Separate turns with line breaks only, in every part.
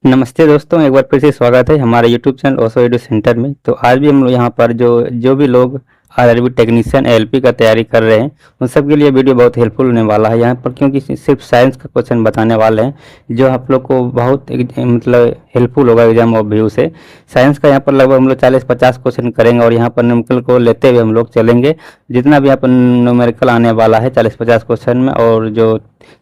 नमस्ते दोस्तों, एक बार फिर से स्वागत है हमारे यूट्यूब चैनल ओशो एडु सेंटर में। तो आज भी हम लोग यहाँ पर जो भी लोग आरआरबी टेक्नीशियन एलपी का तैयारी कर रहे हैं उन सब के लिए वीडियो बहुत हेल्पफुल होने वाला है यहाँ पर, क्योंकि सिर्फ साइंस का क्वेश्चन बताने वाले हैं जो आप लोग को बहुत मतलब हेल्पफुल होगा एग्जाम ऑफ व्यू से। साइंस का यहाँ पर लगभग हम लोग 40-50 क्वेश्चन करेंगे और यहाँ पर न्यूमेरिकल को लेते हुए हम लोग चलेंगे। जितना भी यहाँ पर न्यूमेरिकल आने वाला है 40-50 क्वेश्चन में, और जो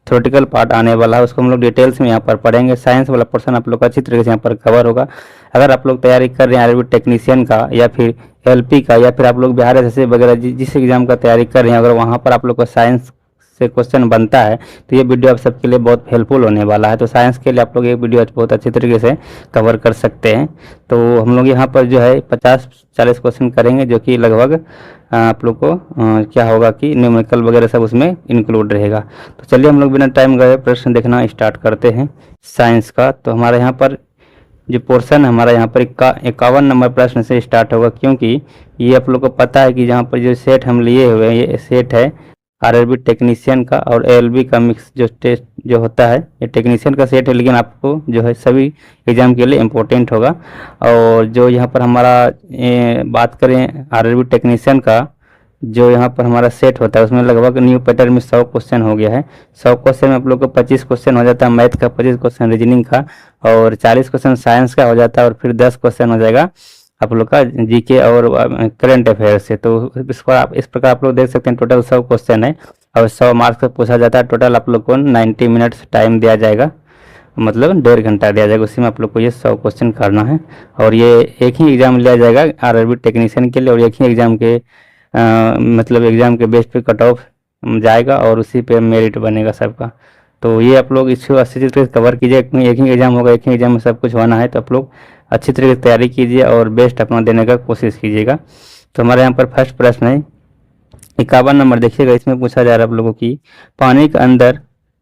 थ्योरेटिकल पार्ट आने वाला है उसको हम लोग डिटेल्स में यहाँ पर पढ़ेंगे। साइंस वाला पोर्शन आप लोग का अच्छी तरीके से यहाँ पर कवर होगा। अगर आप लोग तैयारी कर रहे हैं आरआरबी टेक्नीशियन का या फिर एलपी का, या फिर आप लोग बिहार एसएससी वगैरह जिस एग्जाम का तैयारी कर रहे हैं, अगर वहाँ पर आप लोग का साइंस से क्वेश्चन बनता है तो ये वीडियो आप सबके लिए बहुत हेल्पफुल होने वाला है। तो साइंस के लिए आप लोग ये वीडियो बहुत अच्छी तरीके से कवर कर सकते हैं। तो हम लोग यहाँ पर जो है 50-40 क्वेश्चन करेंगे, जो कि लगभग आप लोग को क्या होगा कि न्यूमेरिकल वगैरह सब उसमें इंक्लूड रहेगा। तो चलिए हम लोग बिना टाइम गए प्रश्न देखना स्टार्ट करते हैं साइंस का। तो हमारे यहाँ पर जो पोर्शन है हमारा यहाँ पर 51 नंबर प्रश्न से स्टार्ट होगा, क्योंकि ये आप लोग को पता है कि यहाँ पर जो सेट हम लिए हुए हैं ये सेट है आरआरबी टेक्नीशियन का और एएलबी का मिक्स जो टेस्ट जो होता है ये टेक्नीशियन का सेट है, लेकिन आपको जो है सभी एग्जाम के लिए इम्पोर्टेंट होगा। और जो यहाँ पर हमारा बात करें आरआरबी टेक्नीशियन का, जो यहाँ पर हमारा सेट होता है उसमें लगभग न्यू पैटर्न में 100 क्वेश्चन हो गया है। 100 क्वेश्चन में आप लोग को 25 क्वेश्चन हो जाता है मैथ का, 25 क्वेश्चन रीजनिंग का, और 40 क्वेश्चन साइंस का हो जाता है, और फिर 10 क्वेश्चन हो जाएगा आप लोग का जीके और करंट अफेयर से। तो इस प्रकार आप लोग देख सकते हैं टोटल 100 क्वेश्चन है और 100 मार्क्स का पूछा जाता है। टोटल आप लोग को 90 मिनट्स टाइम दिया जाएगा, मतलब 1.5 घंटा दिया जाएगा। उसी में आप लोग को ये 100 क्वेश्चन करना है, और ये एक ही एग्जाम लिया जाएगा आरआरबी टेक्नीशियन के लिए, और एक ही एग्जाम के मतलब एग्जाम के बेस पे कट ऑफ जाएगा और उसी पे मेरिट बनेगा सबका। तो ये आप लोग इसको अच्छी तरीके से कवर कीजिए। एक ही एग्जाम होगा, एक ही एग्जाम में सब कुछ होना है, तो आप लोग अच्छी तरीके से तैयारी कीजिए और बेस्ट अपना देने का कोशिश कीजिएगा। तो हमारे यहाँ पर फर्स्ट प्रश्न है 51 नंबर, देखिएगा। इसमें पूछा जा रहा है आप लोगों की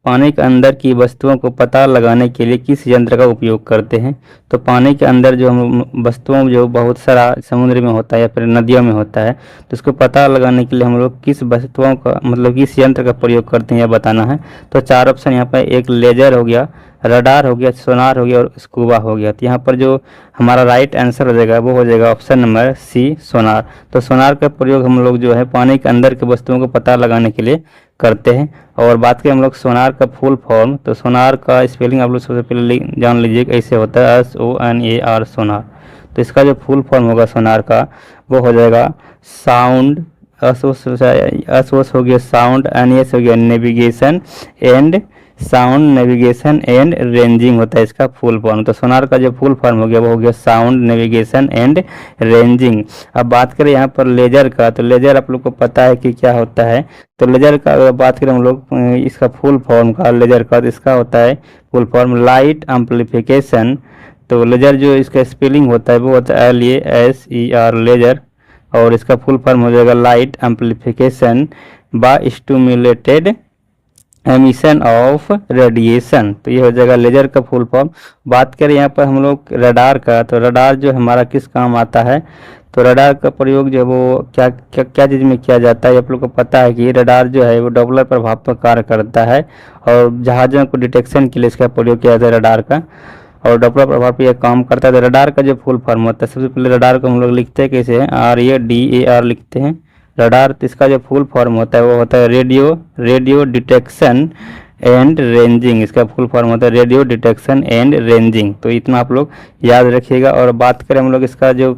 पानी के अंदर की वस्तुओं को पता लगाने के लिए किस यंत्र का उपयोग करते हैं। तो पानी के अंदर जो हम वस्तुओं जो बहुत सारा समुद्र में होता है या फिर नदियों में होता है, तो उसको पता लगाने के लिए हम लोग किस वस्तुओं का मतलब किस यंत्र का प्रयोग करते हैं यह बताना है। तो 4 ऑप्शन यहाँ पर, एक लेजर हो गया, रडार हो गया, सोनार हो गया और स्कूबा हो गया। तो यहाँ पर जो हमारा राइट आंसर हो जाएगा वो हो जाएगा ऑप्शन नंबर सी, सोनार। तो सोनार का प्रयोग हम लोग जो है पानी के अंदर के वस्तुओं को पता लगाने के लिए करते हैं। और बात करें हम लोग सोनार का फुल फॉर्म, तो सोनार का स्पेलिंग आप लोग सबसे पहले जान लीजिए कैसे होता है, SONAR, सोनार। तो इसका जो फुल फॉर्म होगा सोनार का वो हो जाएगा साउंड, एस हो गया साउंड, NS हो गया नेविगेशन एंड रेंजिंग होता है इसका फुल फॉर्म। तो सोनार का जो फुल फॉर्म हो गया वो हो गया साउंड, नेविगेशन एंड रेंजिंग। अब बात करें यहाँ पर लेजर का, तो लेजर आप लोग को पता है कि क्या होता है। तो लेजर का अगर बात करें हम लोग इसका फुल फॉर्म का लेजर का, तो इसका होता है फुल फॉर्म लाइट एम्पलीफिकेशन। तो लेजर जो इसका स्पेलिंग होता है वो होता है LASER, लेजर, और इसका फुल फॉर्म हो जाएगा light amplification by stimulated emission of radiation. तो ये हो जाएगा लेजर का फुल फॉर्म। बात करें यहाँ पर हम लोग रडार का, तो रडार जो हमारा किस काम आता है, तो रडार का प्रयोग जो है वो क्या क्या क्या चीज़ में किया जाता है। आप लोग को पता है कि रडार जो है वो डॉपलर प्रभाव पर कार्य करता है, और जहाज़ों को डिटेक्शन के लिए इसका प्रयोग किया जाता है रडार का, और डॉपलर प्रभाव पर यह काम करता है। तो रडार का जो फुल फॉर्म होता है, सबसे पहले रडार को हम लोग लिखते हैं कैसे हैं, RADAR लिखते हैं रडार। तो इसका जो फुल फॉर्म होता है वो होता है रेडियो डिटेक्शन एंड रेंजिंग। इसका फुल फॉर्म होता है रेडियो डिटेक्शन एंड रेंजिंग। तो इतना आप लोग याद रखिएगा। और बात करें हम लोग इसका जो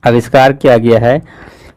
आविष्कार किया गया है,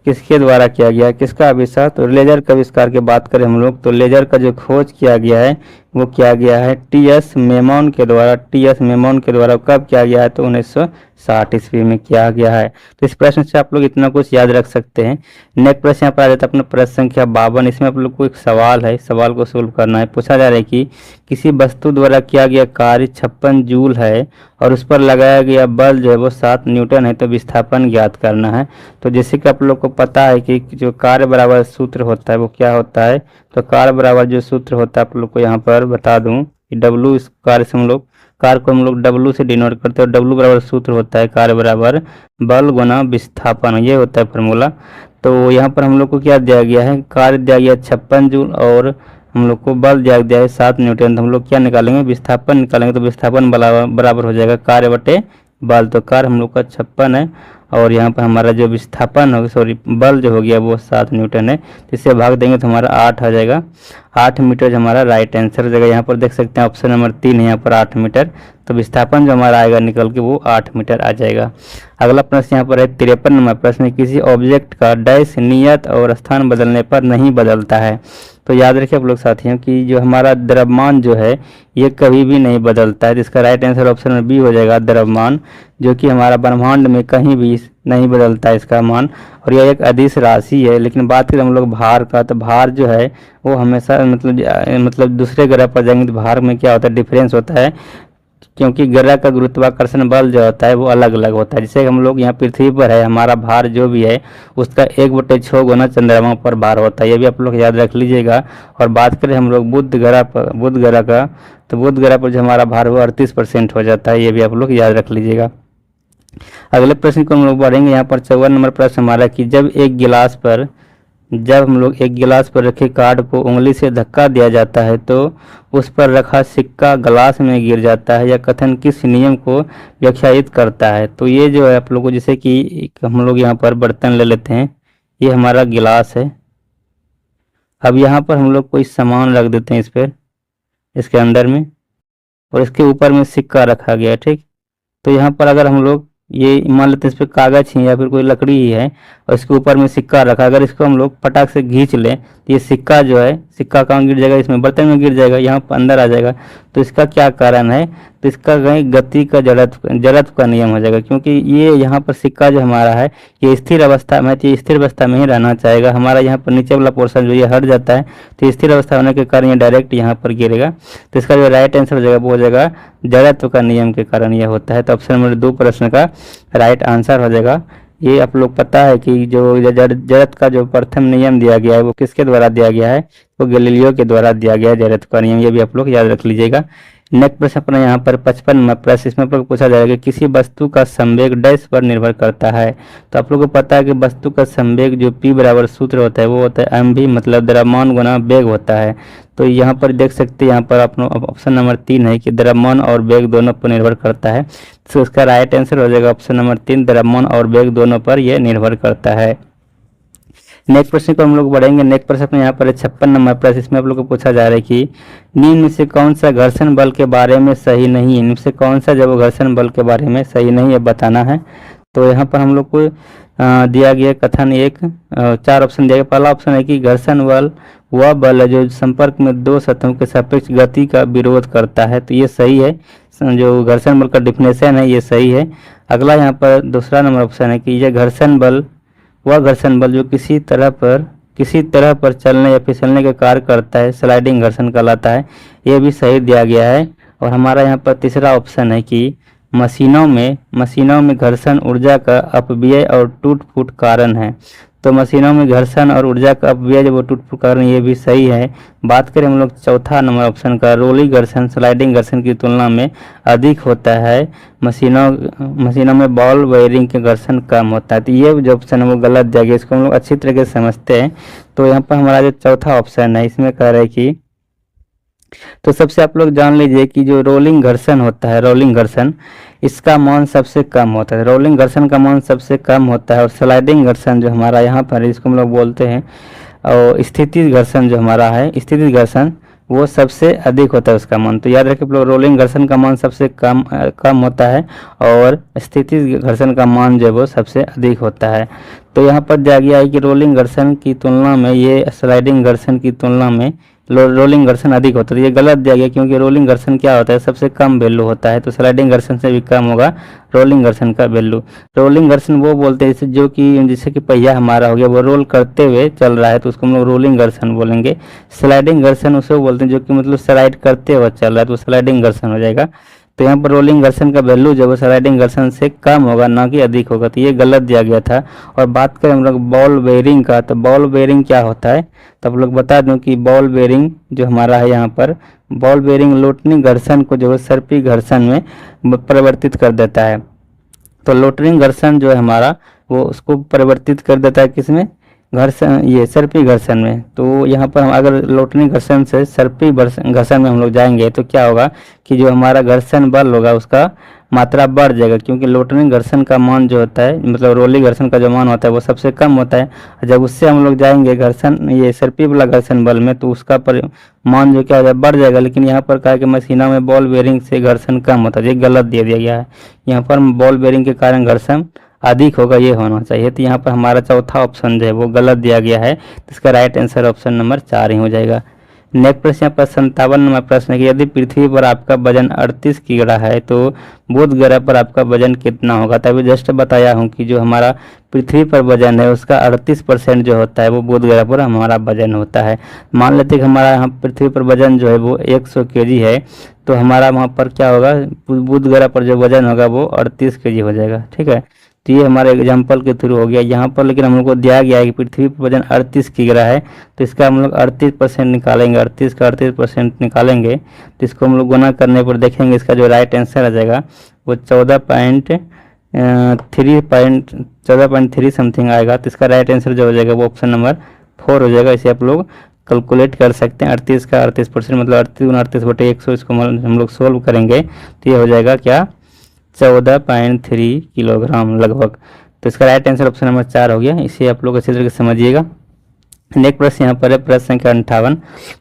किसके द्वारा किया गया है, किसका आविष्कार, तो लेजर का आविष्कार की बात करें हम लोग, तो लेजर का जो खोज किया गया है वो किया गया है TS मेमोन के द्वारा। कब किया गया है, तो 1960 ईस्वी में किया गया है। तो इस प्रश्न से आप लोग इतना कुछ याद रख सकते हैं। नेक्स्ट प्रश्न यहाँ पर आ जाता है अपना प्रश्न संख्या 52। इसमें आप लोग को एक सवाल है, सवाल को सोल्व करना है। पूछा जा रहा है कि किसी वस्तु द्वारा किया गया कार्य 56 जूल है और उस पर लगाया गया बल जो है वो 7 न्यूटन है, तो विस्थापन ज्ञात करना है। तो जैसे कि आप लोग को पता है कि जो कार्य बराबर सूत्र होता है वो क्या होता है, तो कार्य बराबर जो सूत्र होता है आप लोग को यहाँ पर बता दूं कि W, इस कार्य से हम लोग कार्य को हम लोग W से डिनोट करते हैं, और W बराबर सूत्र होता है कार्य बराबर बल गुना विस्थापन, ये होता है फार्मूला। तो यहाँ पर हम लोग को क्या दिया गया है, कार्य दिया गया 56 जूल और हम लोग को बल दिया है 7 न्यूटन, तो हम लोग क्या निकालेंगे, विस्थापन निकालेंगे। तो विस्थापन बराबर हो जाएगा कार्य बटे बल। तो कार्य हम लोग का 56 है और यहाँ पर हमारा जो विस्थापन हो, सॉरी बल जो हो गया वो 7 न्यूटन है। तो इसे भाग देंगे तो हमारा 8 आ जाएगा, 8 मीटर जो हमारा राइट आंसर हो जाएगा। यहाँ पर देख सकते हैं ऑप्शन नंबर 3 है यहाँ पर 8 मीटर। तो विस्थापन जो हमारा आएगा निकल के वो 8 मीटर आ जाएगा। अगला प्रश्न यहाँ पर है 53 नंबर प्रश्न, किसी ऑब्जेक्ट का डैश नियत और स्थान बदलने पर नहीं बदलता है। तो याद रखिए आप लोग साथियों कि जो हमारा द्रव्यमान जो है ये कभी भी नहीं बदलता है। तो इसका राइट आंसर ऑप्शन में बी हो जाएगा, द्रव्यमान, जो कि हमारा ब्रह्मांड में कहीं भी नहीं बदलता है इसका मान। और यह एक अदिश राशि है। लेकिन बात करें हम लोग भार का, तो भार जो है वो हमेशा मतलब दूसरे ग्रह पर जाएंगे तो भार में क्या होता है, डिफरेंस होता है, क्योंकि ग्रह का गुरुत्वाकर्षण बल जो होता है वो अलग अलग होता है। जैसे हम लोग यहाँ पृथ्वी पर है, हमारा भार जो भी है उसका 1/6 गुना चंद्रमा पर भार होता है, ये भी आप लोग याद रख लीजिएगा। और बात करें हम लोग बुध ग्रह का, तो बुध ग्रह पर जो हमारा भार वो 38% हो जाता है, ये भी आप लोग याद रख लीजिएगा। अगले प्रश्न को हम लोग बढ़ेंगे। यहाँ पर 54 नंबर प्रश्न हमारा कि जब हम लोग एक गिलास पर रखे कार्ड को उंगली से धक्का दिया जाता है तो उस पर रखा सिक्का गिलास में गिर जाता है, यह कथन किस नियम को व्याख्यायित करता है। तो ये जो है आप लोगों को, जैसे कि हम लोग यहाँ पर बर्तन ले लेते हैं, ये हमारा गिलास है। अब यहाँ पर हम लोग कोई सामान रख देते हैं इस पर, इसके अंदर में, और इसके ऊपर में सिक्का रखा गया है, ठीक। तो यहाँ पर अगर हम लोग ये मान लेते हैं इस पर कागज ही या फिर कोई लकड़ी ही है और इसके ऊपर में सिक्का रखा, अगर इसको हम लोग पटाख से खींच लें तो ये सिक्का जो है, सिक्का कहाँ गिर जाएगा, इसमें बर्तन में गिर जाएगा, यहाँ पर अंदर आ जाएगा। तो इसका क्या कारण है, तो इसका कहीं गति का जड़त्व का नियम हो जाएगा, क्योंकि ये यहाँ पर सिक्का जो हमारा है ये स्थिर अवस्था में, तो ये स्थिर अवस्था में ही रहना चाहेगा। हमारा यहाँ पर नीचे वाला पोर्शन जो ये हट जाता है, तो स्थिर अवस्था होने के कारण ये डायरेक्ट यहाँ पर गिरेगा। तो इसका जो राइट आंसर हो जाएगा वो हो जाएगा जड़त्व का नियम के कारण यह होता है। तो ऑप्शन नंबर 2 प्रश्न का राइट आंसर हो जाएगा। ये आप लोग पता है कि जो जड़त्व का जो प्रथम नियम दिया गया है वो किसके द्वारा दिया गया है, वो गैलीलियो के द्वारा दिया गया है जड़त्व का नियम, ये भी आप लोग याद रख लीजिएगा। नेक्स्ट प्रश्न अपना यहाँ पर 55 नंबर प्रश्न, इसमें आप लोग पूछा जाएगा कि किसी वस्तु का संवेग डैश पर निर्भर करता है। तो आप लोग को पता है कि वस्तु का संवेग जो P बराबर सूत्र होता है वो होता है mv, मतलब द्रव्यमान गुना वेग होता है। तो यहाँ पर देख सकते हैं, यहाँ पर अपना ऑप्शन नंबर 3 है कि द्रव्यमान और वेग दोनों पर निर्भर करता है। तो इसका राइट आंसर हो जाएगा ऑप्शन नंबर 3, द्रव्यमान और वेग दोनों पर यह निर्भर करता है। नेक्स्ट प्रश्न को हम लोग बढ़ेंगे। नेक्स्ट प्रश्न अपने यहाँ पर 56 नंबर प्रश्न, इसमें आप लोग को पूछा जा रहा है कि निम्न में से कौन सा घर्षण बल के बारे में सही नहीं है, इनमें से कौन सा जब घर्षण बल के बारे में सही नहीं है बताना है। तो यहाँ पर हम लोग को दिया गया कथन 1, 4 ऑप्शन दिया गया। पहला ऑप्शन है कि घर्षण बल वह बल है जो संपर्क में दो सतहों के सापेक्ष गति का विरोध करता है, तो ये सही है। जो घर्षण बल का डिफिनेशन है ये सही है। अगला यहाँ पर दूसरा नंबर ऑप्शन है कि यह घर्षण बल वह घर्षण बल जो किसी तरह पर चलने या फिसलने का कार्य करता है, स्लाइडिंग घर्षण कहलाता है, ये भी सही दिया गया है। और हमारा यहाँ पर तीसरा ऑप्शन है कि मशीनों में घर्षण ऊर्जा का अपव्यय और टूट फूट कारण है। तो मशीनों में घर्षण और ऊर्जा का अपव्यय जब वो टूट फूट कारण, ये भी सही है। बात करें हम लोग चौथा नंबर ऑप्शन का, रोलिंग घर्षण स्लाइडिंग घर्षण की तुलना में अधिक होता है, मशीनों में बॉल बेयरिंग के घर्षण कम होता है। तो ये जो ऑप्शन है वो गलत दिया गया, इसको हम लोग अच्छी तरीके से समझते हैं। तो यहाँ पर हमारा जो चौथा ऑप्शन है इसमें कह रहे हैं कि, तो सबसे आप लोग जान लीजिए कि जो रोलिंग घर्षण होता है, रोलिंग घर्षण इसका मान सबसे कम होता है, रोलिंग घर्षण का मान सबसे कम होता है। और स्लाइडिंग घर्षण जो हमारा यहाँ पर इसको हम लोग बोलते हैं, और स्थिति घर्षण जो हमारा है, स्थिति घर्षण वो सबसे अधिक होता है उसका मान। तो याद रखिए लोग, रोलिंग घर्षण का मान सबसे कम होता है और स्थिति घर्षण का मान जो है वो सबसे अधिक होता है। तो यहाँ पर दिया गया है कि रोलिंग घर्षण की तुलना में ये स्लाइडिंग घर्षण की तुलना में रोलिंग घर्षण अधिक होता है। ये गलत दिया गया, क्योंकि रोलिंग घर्षण क्या होता है, सबसे कम वैल्यू होता है। तो स्लाइडिंग घर्षण से भी कम होगा रोलिंग घर्षण का वैल्यू। रोलिंग घर्षण वो बोलते हैं जैसे कि पहिया हमारा हो गया वो रोल करते हुए चल रहा है, तो उसको हम लोग रोलिंग घर्षण बोलेंगे। स्लाइडिंग घर्षण उसे बोलते हैं जो कि मतलब स्लाइड करते हुए चल रहा है, तो स्लाइडिंग घर्षण हो जाएगा। तो यहाँ पर रोलिंग घर्षण का वैल्यू जो है स्लाइडिंग घर्षण से कम होगा, ना कि अधिक होगा। तो ये गलत दिया गया था। और बात करें हम लोग बॉल बेयरिंग का, तो बॉल बेयरिंग क्या होता है, तो आप लोग बता दूं कि बॉल बेयरिंग जो हमारा है, यहाँ पर बॉल बेयरिंग लोटनी घर्षण को जो है सर्पी घर्षण में परिवर्तित कर देता है। तो लोटरिंग घर्षण जो है हमारा वो उसको परिवर्तित कर देता है किसमें, घर्षण, ये सर्पी घर्षण में, तो यहाँ पर हम अगर लौटनी घर्षण से सर्पी घर्षण में हम लोग जाएंगे तो क्या होगा कि जो हमारा घर्षण बल होगा उसका मात्रा बढ़ जाएगा, क्योंकि लोटनी घर्षण का मान जो होता है, मतलब रोली घर्षण का जो मान होता है वो सबसे कम होता है। जब उससे हम लोग जाएंगे घर्षण, ये सर्पी वाला घर्षण बल में, तो उसका मान जो क्या हो जाएगा, बढ़ जाएगा। लेकिन यहाँ पर कहा कि मशीनों में बॉल बेरिंग से घर्षण कम होता है, ये गलत दे दिया गया है। यहाँ पर बॉल बेरिंग के कारण घर्षण अधिक होगा, ये होना चाहिए। तो यहाँ पर हमारा चौथा ऑप्शन जो है वो गलत दिया गया है, तो इसका राइट आंसर ऑप्शन नंबर 4 ही हो जाएगा। नेक्स्ट प्रश्न यहाँ पर 57 नंबर प्रश्न है कि यदि पृथ्वी पर आपका वजन 38 किग्रा है तो बुध ग्रह पर आपका वजन कितना होगा। तभी जस्ट बताया हूँ कि जो हमारा पृथ्वी पर वजन है उसका 38% जो होता है वो बुध ग्रह पर हमारा वजन होता है। मान लेते हैं कि हमारा यहाँ पृथ्वी पर वजन जो है वो 100 kg है, तो हमारा वहाँ पर क्या होगा, बुध ग्रह पर जो वजन होगा वो 38 kg हो जाएगा। ठीक है, तो ये हमारे एग्जाम्पल के थ्रू हो गया यहाँ पर। लेकिन हम लोग को दिया गया है कि पृथ्वी पर वजन 38 किग्रा है, तो इसका हम लोग 38% निकालेंगे, 38 का 38% निकालेंगे तो इसको हम लोग गुना करने पर देखेंगे इसका जो राइट आंसर आ जाएगा वो 14.3 समथिंग आएगा। तो इसका राइट आंसर जो हो जाएगा वो ऑप्शन नंबर 4 हो जाएगा। इसे आप लोग कैलकुलेट कर सकते हैं। 38 का 38% मतलब 38/100, इसको हम लोग सोल्व करेंगे तो ये हो जाएगा क्या, 14.3 किलोग्राम लगभग। तो इसका राइट आंसर ऑप्शन नंबर 4 हो गया। इसे आप लोग अच्छी तरीके से समझिएगा। नेक्स्ट प्रश्न यहाँ पर है प्रश्न संख्या 58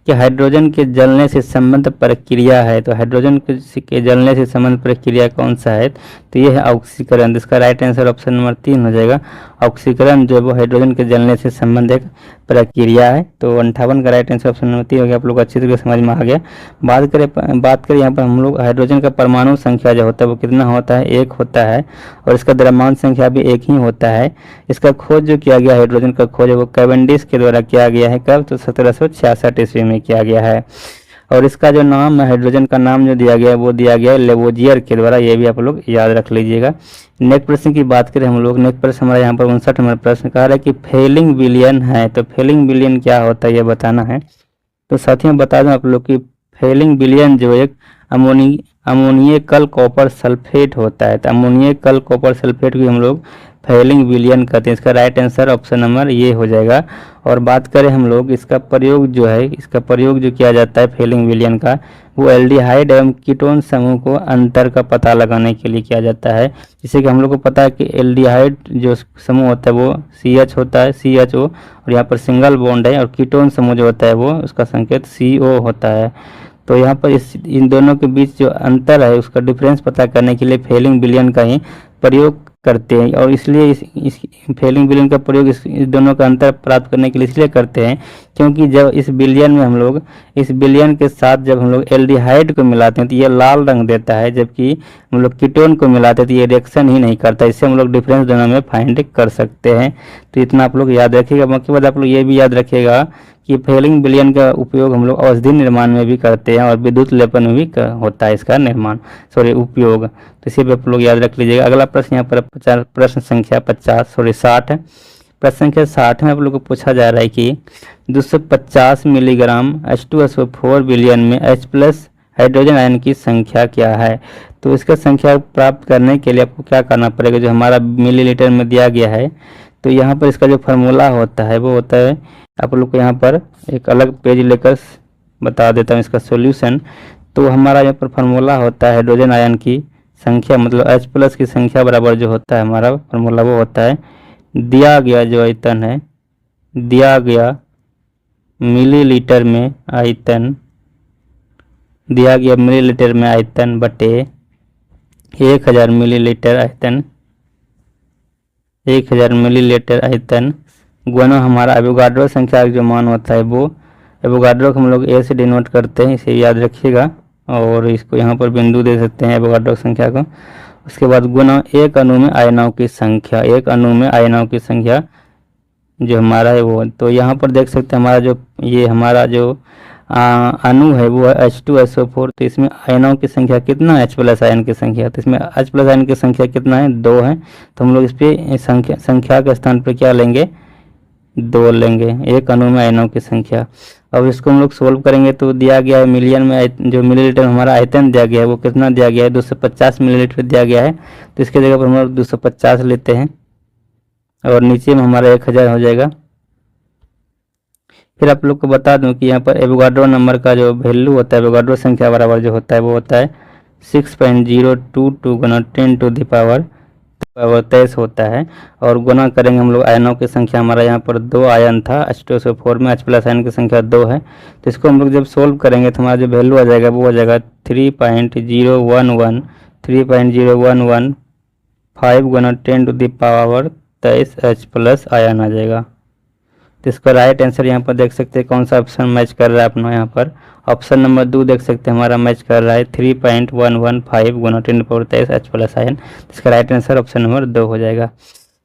कि हाइड्रोजन के जलने से संबंध प्रक्रिया है। तो हाइड्रोजन के जलने से संबंध प्रक्रिया कौन सा है, तो ये है ऑक्सीकरण। तो इसका राइट आंसर ऑप्शन नंबर 3 हो जाएगा। ऑक्सीकरण जो है वो हाइड्रोजन के जलने से संबंध एक प्रक्रिया है। तो 58 का राइट आंसर ऑप्शन नंबर 3 हो गया। आप लोग अच्छी तरीके से समझ में आ गया। बात करें यहाँ पर हम लोग हाइड्रोजन का परमाणु संख्या जो होता है वो कितना होता है, 1 होता है, और इसका द्रव्यमान संख्या भी 1 ही होता है। इसका खोज जो किया गया हाइड्रोजन का खोज है वो कैवेंडिश के द्वारा किया गया है। कब, तो 1766 ईस्वी में किया गया है। और इसका जो नाम है, हाइड्रोजन का नाम जो दिया गया है वो दिया गया है लेवोजियर के द्वारा। ये भी आप लोग याद रख लीजिएगा। नेक्स्ट प्रश्न की बात करें हम लोग, नेक्स्ट प्रश्न हमारा यहाँ पर 59 नंबर प्रश्न कह रहा है कि फेलिंग विलियन है। तो फेलिंग विलियन क्या होता है ये बताना है। तो साथियों बता दूं आप लोग कि फेलिंग विलियन जो एक अमोनियकल कॉपर सल्फेट होता है। तो अमोनियकल कॉपर सल्फेट भी हम लोग फेलिंग विलियन कहते हैं। इसका राइट आंसर ऑप्शन नंबर ये हो जाएगा। और बात करें हम लोग इसका प्रयोग जो है, इसका प्रयोग जो किया जाता है फेलिंग विलियन का, वो एल्डिहाइड एवं कीटोन समूह को अंतर का पता लगाने के लिए किया जाता है। जैसे कि हम लोग को पता है कि एल्डिहाइड जो समूह होता है वो CH होता है, CHO, और यहाँ पर सिंगल बॉन्ड है, और कीटोन समूह जो होता है वो उसका संकेत CO होता है। तो यहाँ पर इन दोनों के बीच जो अंतर है उसका डिफरेंस पता करने के लिए फेलिंग विलियन का ही प्रयोग करते हैं। और इसलिए इस फेलिंग विलियन का प्रयोग इस दोनों का अंतर प्राप्त करने के लिए इसलिए करते हैं क्योंकि जब इस विलियन में हम लोग इस विलियन के साथ जब हम लोग एल्डिहाइड को मिलाते हैं तो ये लाल रंग देता है, जबकि हम लोग कीटोन को मिलाते हैं तो ये रिएक्शन ही नहीं करता। इससे हम लोग डिफरेंस दोनों में फाइंड कर सकते हैं। तो इतना आप लोग याद रखिएगा। बाकी बाद आप लोग ये भी याद रखिएगा कि फेलिंग विलियन का उपयोग हम लोग औषधि निर्माण में भी करते हैं और विद्युत लेपन में भी होता है इसका निर्माण, उपयोग। तो इसे भी आप लोग याद रख लीजिएगा। अगला प्रश्न यहाँ पर प्रश्न संख्या 60 है। प्रश्न संख्या 60 में आप लोग को पूछा जा रहा है कि 250 मिलीग्राम H2SO4 विलियन में H+ हाइड्रोजन आयन की संख्या क्या है। तो इसका संख्या प्राप्त करने के लिए आपको क्या करना पड़ेगा, जो हमारा मिलीलीटर में दिया गया है। तो यहाँ पर इसका जो फार्मूला होता है वो होता है, आप लोग को यहाँ पर एक अलग पेज लेकर बता देता हूँ इसका सॉल्यूशन। तो हमारा यहाँ पर फार्मूला होता है हाइड्रोजन आयन की संख्या, मतलब H+ की संख्या बराबर जो होता है हमारा फार्मूला वो होता है दिया गया जो आयतन है, दिया गया मिलीलीटर में आयतन, दिया गया मिलीलीटर में आयतन बटे 1000 मिलीलीटर आयतन, 1000 मिलीलीटर आयतन गुना हमारा एवोगाड्रो संख्या का जो मान होता है वो एवोगाड्रो को हम लोग A से डिनोट करते हैं, इसे याद रखिएगा। और इसको यहाँ पर बिंदु दे सकते हैं एवोगाड्रो संख्या को। उसके बाद गुना एक अणु में आयनों की संख्या, एक अणु में आयनों की संख्या जो हमारा है वो। तो यहाँ पर देख सकते हैं हमारा जो ये हमारा जो अणु है वो H2SO4। तो इसमें आयनों की संख्या कितना है, H+ आयन की संख्या। तो इसमें H+ आयन की संख्या कितना है, 2 है। तो हम लोग इस पे संख्या के स्थान पर क्या लेंगे, 2 लेंगे, एक अणु में आयनों की संख्या। अब इसको हम लोग सोल्व करेंगे तो दिया गया है मिलियन में जो मिलीलीटर हमारा आयतन दिया गया है वो कितना दिया गया है, 250 मिलीलीटर दिया गया है। तो इसके जगह पर हम लोग 250 लेते हैं और नीचे में हमारा 1000 हो जाएगा। फिर आप लोग को बता दूं कि यहाँ पर एवोगाड्रो नंबर का जो वैल्यू होता है, एवोगाड्रो संख्या बराबर जो होता है वो होता है 6.022 गुना 10 to the power 23 होता है। और गुना करेंगे हम लोग आयनों की संख्या, हमारा यहाँ पर 2 आयन था H2SO4 में, H प्लस आयन की संख्या 2 है। तो इसको हम लोग जब सोल्व करेंगे तो हमारा जो वैल्यू आ जाएगा वो आ जाएगा 3.0115 गुना 10 to the power 23 H plus ion आ जाएगा। तो इसका राइट आंसर यहाँ पर देख सकते हैं कौन सा ऑप्शन मैच कर रहा है अपना, यहाँ पर ऑप्शन नंबर 2 देख सकते हैं हमारा मैच कर रहा है 3.115 गुना 10 H प्लस आयन। इसका राइट आंसर ऑप्शन नंबर 2 हो जाएगा।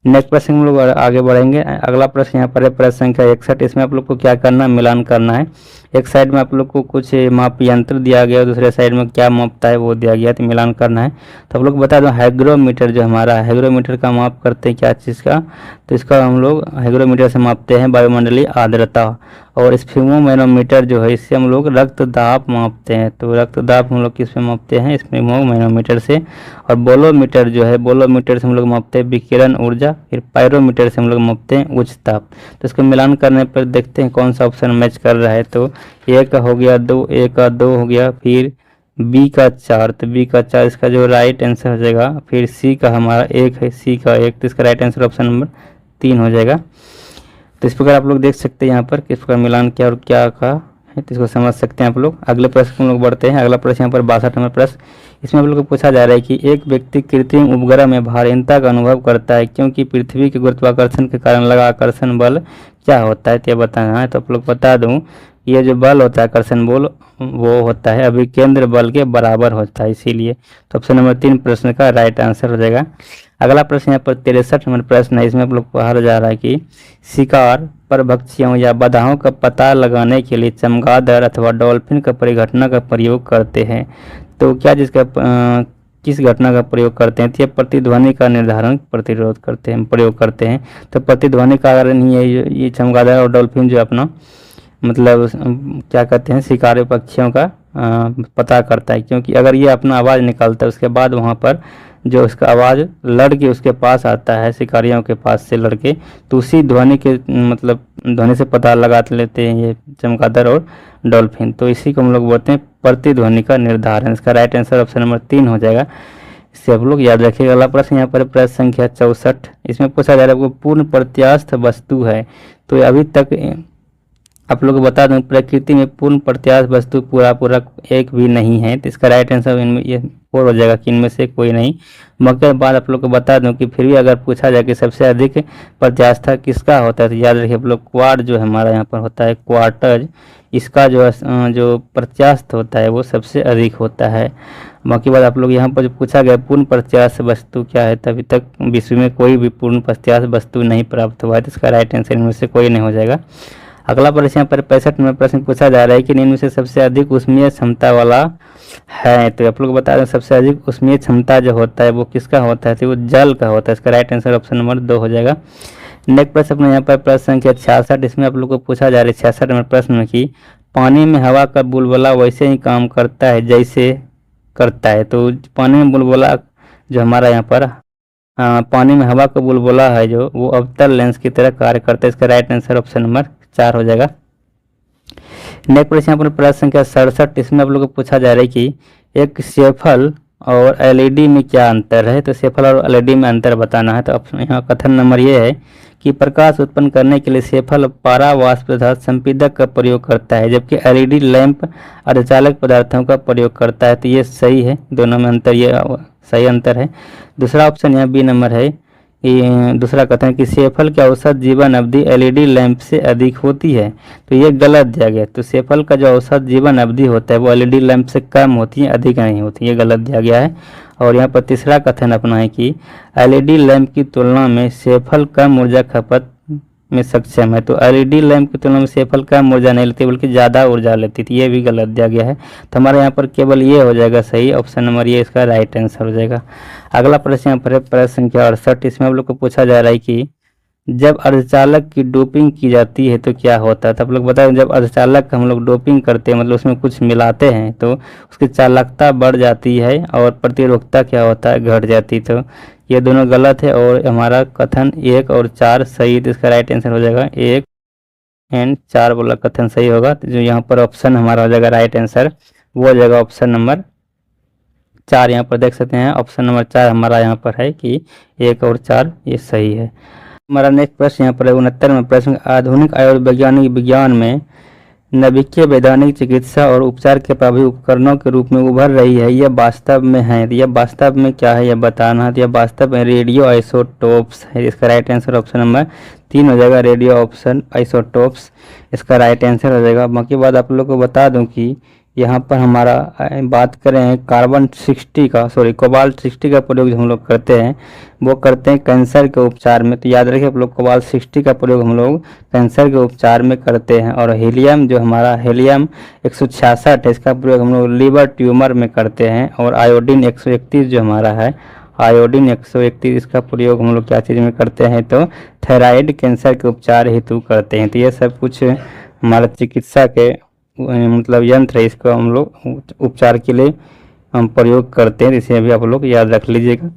नेक्स्ट प्रश्न हम लोग आगे बढ़ेंगे। अगला प्रश्न यहाँ पर है प्रश्न संख्या 61। इसमें आप लोग को क्या करना है, मिलान करना है। एक साइड में आप लोग को कुछ माप यंत्र दिया गया और दूसरे साइड में क्या मापता है वो दिया गया, तो मिलान करना है। तो आप लोग बता दो हाइग्रोमीटर जो हमारा हाइग्रोमीटर का माप करते हैं क्या चीज़ का, तो इसका हम लोग हाइग्रोमीटर से मापते हैं वायुमंडलीय आर्द्रता। और स्फिग्मोमैनोमीटर जो है इससे हम लोग रक्तदाब मापते हैं। तो रक्तदाब हम लोग किस पे मापते हैं, स्फिग्मोमैनोमीटर से। और बोलोमीटर जो है बोलोमीटर से हम लोग मापते हैं विकिरण ऊर्जा। फिर पायरोमीटर से हम लोग मापते हैं उच्च ताप। तो इसको मिलान करने पर देखते हैं कौन सा ऑप्शन मैच कर रहा है। तो ए का हो गया 2, ए का 2 हो गया, फिर बी का 4, तो बी का 4 इसका जो राइट आंसर हो जाएगा। फिर सी का हमारा 1 है, सी का 1, तो इसका राइट आंसर ऑप्शन नंबर 3 हो जाएगा। तो इस प्रकार आप लोग देख सकते हैं यहाँ पर किस प्रकार मिलान क्या और क्या का है, तो इसको समझ सकते हैं आप लोग। अगले प्रश्न हम लोग बढ़ते हैं। अगला प्रश्न यहाँ पर 62 नंबर प्रश्न। इसमें आप लोग को पूछा जा रहा है कि एक व्यक्ति कृत्रिम उपग्रह में भारहीनता का अनुभव करता है क्योंकि पृथ्वी के गुरुत्वाकर्षण के कारण लगा आकर्षण बल क्या होता है, तो ये बताना है। तो आप लोग बता दूं ये जो बल होता है आकर्षण बल वो होता है अभिकेंद्र बल के बराबर होता है, इसीलिए। तो ऑप्शन नंबर 3 प्रश्न का राइट आंसर हो जाएगा। अगला प्रश्न यहाँ पर 63 नंबर प्रश्न है। इसमें आप लोग को कहा जा रहा है कि शिकार परभक्षियों या बाधाओं का पता लगाने के लिए चमगादड़ अथवा डॉल्फिन का परिघटना का प्रयोग करते हैं। तो क्या जिसका किस घटना का प्रयोग करते हैं, तो ये प्रतिध्वनि का निर्धारण प्रतिरोध करते हैं प्रयोग करते हैं। तो प्रतिध्वनि का कारण ही है ये चमगादड़ और डॉल्फिन जो अपना मतलब क्या कहते हैं शिकारी पक्षियों का पता करता है। क्योंकि अगर ये अपना आवाज़ निकालता है उसके बाद वहाँ पर जो उसका आवाज़ लड़के उसके पास आता है, शिकारियों के पास से लड़के, तो उसी ध्वनि के मतलब ध्वनि से पता लगा लेते हैं ये चमगादड़ और डॉल्फिन। तो इसी को हम लोग बोलते हैं प्रतिध्वनि का निर्धारण। इसका राइट आंसर ऑप्शन नंबर 3 हो जाएगा, इससे आप लोग याद रखिएगा। अगला प्रश्न यहाँ पर प्रश्न संख्या 64। इसमें पूछा जा रहा है वो पूर्ण प्रत्यास्थ वस्तु है। तो अभी तक आप लोग को बता दूं प्रकृति में पूर्ण प्रत्यास्थ वस्तु पूरा एक भी नहीं है। तो इसका राइट आंसर इनमें ये 4 हो जाएगा कि इनमें से कोई नहीं। मगर बाद आप लोग को बता दूं कि फिर भी अगर पूछा जाए कि सबसे अधिक प्रत्यास्थ किसका होता है, तो याद रखिए आप लोग क्वाड जो हमारा यहाँ पर होता है क्वार्टज, इसका जो प्रत्यास्थ होता है वो सबसे अधिक होता है। बाकी बात आप लोग यहाँ पर जो पूछा गया पूर्ण प्रत्यास्थ वस्तु क्या है, तो अभी तक विश्व में कोई भी पूर्ण प्रत्यास्थ वस्तु नहीं प्राप्त हुआ है। तो इसका राइट आंसर इनमें से कोई नहीं हो जाएगा। अगला प्रश्न यहाँ पर 65 नंबर प्रश्न पूछा जा रहा है कि इनमें से सबसे अधिक उष्मीय क्षमता वाला है। तो आप लोग बता दें सबसे अधिक उष्मीय क्षमता जो होता है वो किसका होता है, तो वो जल का होता है। इसका राइट आंसर ऑप्शन नंबर 2 हो जाएगा। नेक्स्ट प्रश्न अपने यहाँ पर प्रश्न संख्या 66। इसमें आप लोग को पूछा जा रहा है 66 नंबर प्रश्न में कि पानी में हवा का बुलबुला वैसे ही काम करता है जैसे करता है। तो पानी में बुलबुला जो हमारा यहाँ पर पानी में हवा का बुलबुला है जो वो अवतल लेंस की तरह कार्य करता है। इसका राइट आंसर ऑप्शन नंबर 4 हो जाएगा। नेक्स्ट प्रश्न यहाँ पर प्रश्न संख्या 67। इसमें आप लोग को पूछा जा रहा है कि एक सेफल और एलईडी में क्या अंतर है। तो सेफल और एलईडी में अंतर बताना है। तो यहाँ कथन नंबर ये है कि प्रकाश उत्पन्न करने के लिए सेफल पारावाष्प तथा संपीडक का प्रयोग करता है जबकि एलईडी लैंप अर्धचालक पदार्थों का प्रयोग करता है। तो ये सही है, दोनों में अंतर ये सही अंतर है। दूसरा ऑप्शन यहाँ बी नंबर है। दूसरा कथन है कि सेफल की औसत जीवन अवधि एलईडी लैंप से अधिक होती है। तो ये गलत दिया गया। तो सेफल का जो औसत जीवन अवधि होता है वो एलईडी लैंप से कम होती है, अधिक नहीं होती, ये गलत दिया गया है। और यहाँ पर तीसरा कथन अपना है कि एलईडी लैंप की तुलना में सेफल कम ऊर्जा खपत में सक्षम है। तो एलईडी लैंप की तुलना में सेफल कम ऊर्जा नहीं लेती बल्कि ज़्यादा ऊर्जा लेती थी, ये भी गलत दिया गया है। तो हमारे यहाँ पर केवल ये हो जाएगा सही, ऑप्शन नंबर ये इसका राइट आंसर हो जाएगा। अगला प्रश्न यहाँ पर है प्रश्न संख्या 68। इसमें आप लोग को पूछा जा रहा है कि जब अर्धचालक की डोपिंग की जाती है तो क्या होता है। तो आप लोग बताएं जब अर्धचालक हम लोग डोपिंग करते हैं मतलब उसमें कुछ मिलाते हैं तो उसकी चालकता बढ़ जाती है और प्रतिरोधकता क्या होता है घट जाती है। तो ये दोनों गलत है और हमारा कथन 1 और 4 सही। तो इसका राइट आंसर हो जाएगा 1 एंड 4 वाला कथन सही होगा। तो जो यहाँ पर ऑप्शन हमारा हो जाएगा राइट आंसर, वो हो जाएगा ऑप्शन नंबर 4। यहाँ पर देख सकते हैं ऑप्शन नंबर 4 हमारा यहाँ पर है कि 1 और 4 ये सही है। हमारा नेक्स्ट प्रश्न यहाँ पर 69वां प्रश्न, आधुनिक आयुर्वैज्ञानिक विज्ञान में नाभिकीय वैधानिक चिकित्सा और उपचार के प्रभावी उपकरणों के रूप में उभर रही है, यह वास्तव में है, यह वास्तव में क्या है, यह बताना है। तो यह वास्तव में रेडियो आइसोटोप्स है। इसका राइट आंसर ऑप्शन नंबर 3 हो जाएगा, रेडियो ऑप्शन आइसोटोप्स इसका राइट आंसर हो जाएगा। बाकी बात आप लोग को बता दूं कि यहाँ पर हमारा बात करें कार्बन 60 का कोबाल्ट 60 का प्रयोग जो हम लोग करते हैं वो करते हैं कैंसर के उपचार में। तो याद रखिए आप लोग, कोबाल्ट 60 का प्रयोग हम लोग कैंसर के उपचार में करते हैं। और हीलियम जो हमारा हीलियम 166 है, इसका प्रयोग हम लोग लीवर ट्यूमर में करते हैं। और आयोडीन 131 जो हमारा है, आयोडीन 131 इसका प्रयोग हम लोग क्या चीज़ में करते हैं, तो थायराइड कैंसर के उपचार हेतु करते हैं। तो ये सब कुछ हमारा चिकित्सा के मतलब यंत्र है, इसको हम लोग उपचार के लिए हम प्रयोग करते हैं। इसे अभी आप लोग याद रख लीजिएगा।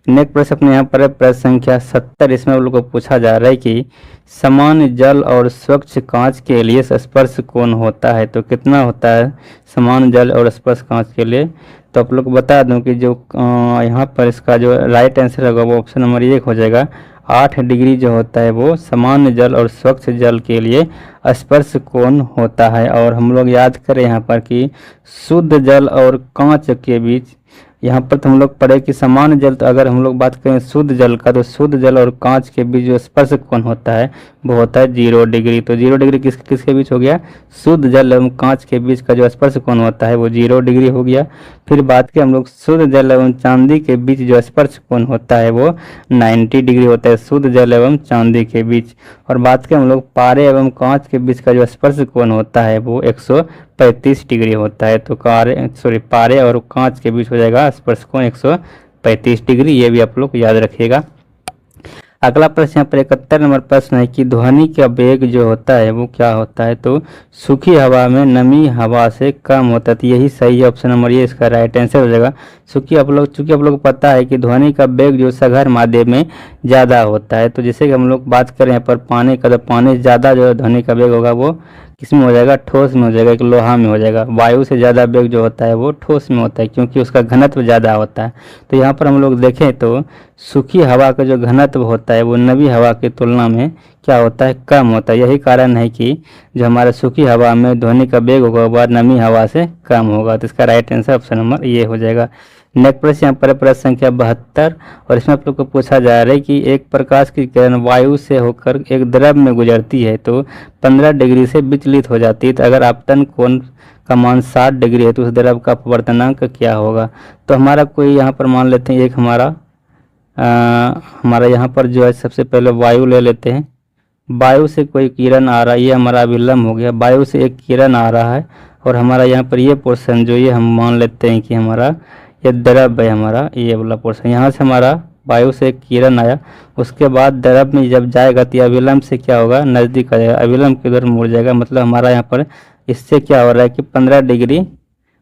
नेक्स्ट प्रश्न अपने यहाँ पर है प्रश्न संख्या 70। इसमें आप लोग को पूछा जा रहा है कि समान जल और स्वच्छ कांच के लिए स्पर्श कोण होता है, तो कितना होता है समान जल और स्पर्श कांच के लिए। तो आप लोग बता दूं कि जो यहाँ पर इसका जो राइट आंसर होगा वो ऑप्शन नंबर 1 हो जाएगा। 8 डिग्री जो होता है वो सामान्य जल और स्वच्छ जल के लिए स्पर्श कोण होता है। और हम लोग याद करें यहाँ पर कि शुद्ध जल और कांच के बीच, यहाँ पर तो हम लोग पढ़े कि सामान्य जल, तो अगर हम लोग बात करें शुद्ध जल का, तो शुद्ध जल और कांच के बीच जो स्पर्श कोण होता है वो होता है 0 डिग्री। तो 0 डिग्री किसके बीच हो गया, शुद्ध जल एवं कांच के बीच का जो स्पर्श कोण होता है वो 0 डिग्री हो गया। फिर बात करें हम लोग शुद्ध जल एवं चांदी के बीच जो स्पर्श कोण होता है वो 90 डिग्री होता है, शुद्ध जल एवं चांदी के बीच। और बात करें हम लोग पारे एवं कांच के बीच का जो स्पर्श कोण होता है वो 135 डिग्री होता है। तो पारे और कांच के बीच हो जाएगा स्पर्श कोण 135 डिग्री, ये भी आप लोग याद रखिएगा। अगला प्रश्न यहाँ पर 71 नंबर प्रश्न है कि ध्वनि का वेग जो होता है वो क्या होता है, तो सूखी हवा में नमी हवा से कम होता है। तो यही सही है, ऑप्शन नंबर ये इसका राइट आंसर हो जाएगा। चूँकि आप लोग पता है कि ध्वनि का वेग जो सघन माध्यम में ज़्यादा होता है। तो जैसे कि हम लोग बात करें यहाँ पर पानी का, तो पानी ज़्यादा जो ध्वनि का वेग होगा वो किसमें हो जाएगा, ठोस में हो जाएगा, एक लोहा में हो जाएगा। वायु से ज़्यादा वेग जो होता है वो ठोस में होता है, क्योंकि उसका घनत्व ज़्यादा होता है। तो यहाँ पर हम लोग देखें तो सूखी हवा का जो घनत्व होता है वो नमी हवा की तुलना में क्या होता है, कम होता है। यही कारण है कि जो हमारे सूखी हवा में ध्वनि का वेग होगा वह नमी हवा से कम होगा। तो इसका राइट आंसर ऑप्शन नंबर ये हो जाएगा। नेक्स्ट प्रश्न यहाँ पर प्रश्न संख्या 72, और इसमें आप लोग को पूछा जा रहा है कि एक प्रकाश की किरण वायु से होकर एक द्रव में गुजरती है तो 15 डिग्री से विचलित हो जाती है। तो अगर आपतन कोण का मान 60 डिग्री है तो उस द्रव का अपवर्तनांक क्या होगा। तो हमारा कोई यहाँ पर मान लेते हैं एक हमारा यहाँ पर जो है सबसे पहले वायु ले लेते हैं। वायु से कोई किरण आ रहा है, ये हमारा अभिलंब हो गया। वायु से एक किरण आ रहा है और हमारा यहाँ पर ये पोर्शन जो ये हम मान लेते हैं कि हमारा ये द्रव है, हमारा ये वाला पोर्शन। यहाँ से हमारा वायु से एक किरण आया, उसके बाद द्रव में जब जाएगा तो अभिलंब से क्या होगा, नज़दीक आ जाएगा, अभिलंब की उधर मुड़ जाएगा। मतलब हमारा यहाँ पर इससे क्या हो रहा है कि 15 डिग्री